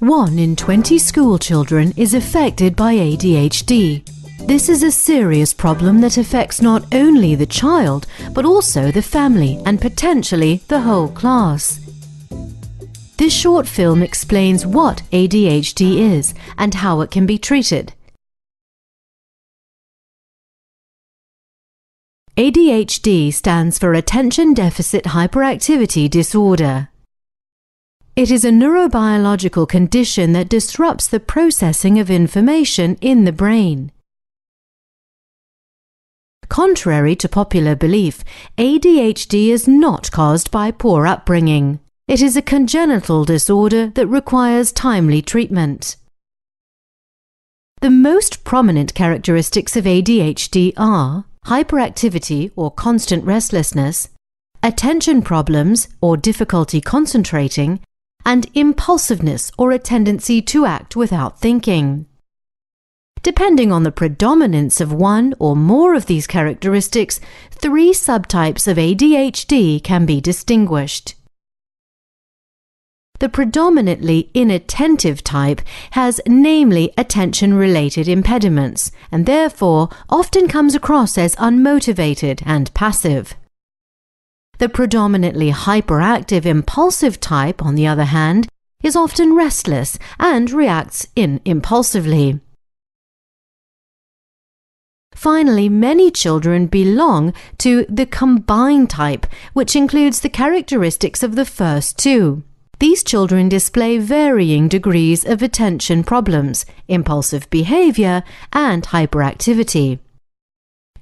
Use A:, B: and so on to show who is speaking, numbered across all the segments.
A: 1 in 20 school children is affected by ADHD. This is a serious problem that affects not only the child, but also the family and potentially the whole class. This short film explains what ADHD is and how it can be treated. ADHD stands for Attention Deficit Hyperactivity Disorder. It is a neurobiological condition that disrupts the processing of information in the brain. Contrary to popular belief, ADHD is not caused by poor upbringing. It is a congenital disorder that requires timely treatment. The most prominent characteristics of ADHD are hyperactivity or constant restlessness, attention problems or difficulty concentrating, and impulsiveness or a tendency to act without thinking. Depending on the predominance of one or more of these characteristics, 3 subtypes of ADHD can be distinguished. The predominantly inattentive type has namely attention-related impediments and therefore often comes across as unmotivated and passive. The predominantly hyperactive impulsive type, on the other hand, is often restless and reacts impulsively. Finally, many children belong to the combined type, which includes the characteristics of the first 2. These children display varying degrees of attention problems, impulsive behavior, and hyperactivity.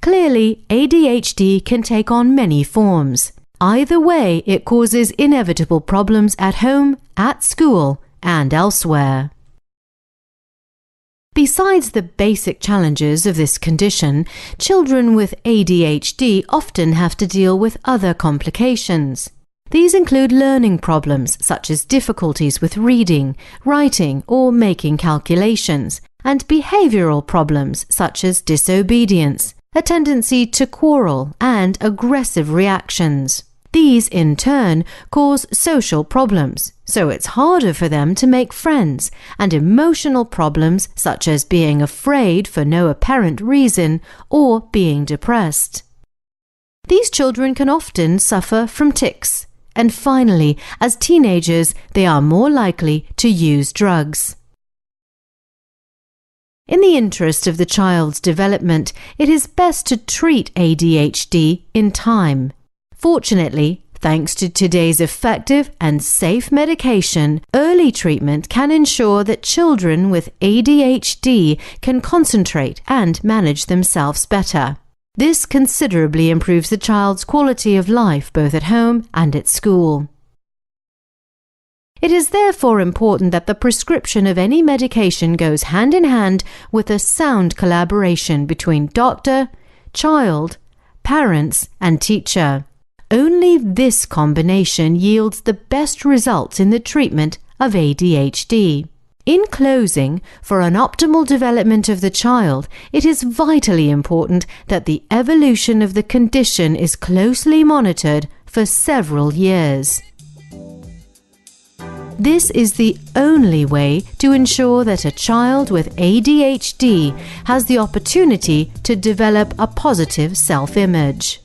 A: Clearly, ADHD can take on many forms. Either way, it causes inevitable problems at home, at school, and elsewhere. Besides the basic challenges of this condition, children with ADHD often have to deal with other complications. These include learning problems such as difficulties with reading, writing, or making calculations, and behavioral problems such as disobedience, a tendency to quarrel, and aggressive reactions. These, in turn, cause social problems, so it's harder for them to make friends, and emotional problems such as being afraid for no apparent reason or being depressed. These children can often suffer from tics, and finally, as teenagers, they are more likely to use drugs. In the interest of the child's development, it is best to treat ADHD in time. Fortunately, thanks to today's effective and safe medication, early treatment can ensure that children with ADHD can concentrate and manage themselves better. This considerably improves the child's quality of life both at home and at school. It is therefore important that the prescription of any medication goes hand in hand with a sound collaboration between doctor, child, parents, and teacher. Only this combination yields the best results in the treatment of ADHD. In closing, for an optimal development of the child, it is vitally important that the evolution of the condition is closely monitored for several years. This is the only way to ensure that a child with ADHD has the opportunity to develop a positive self-image.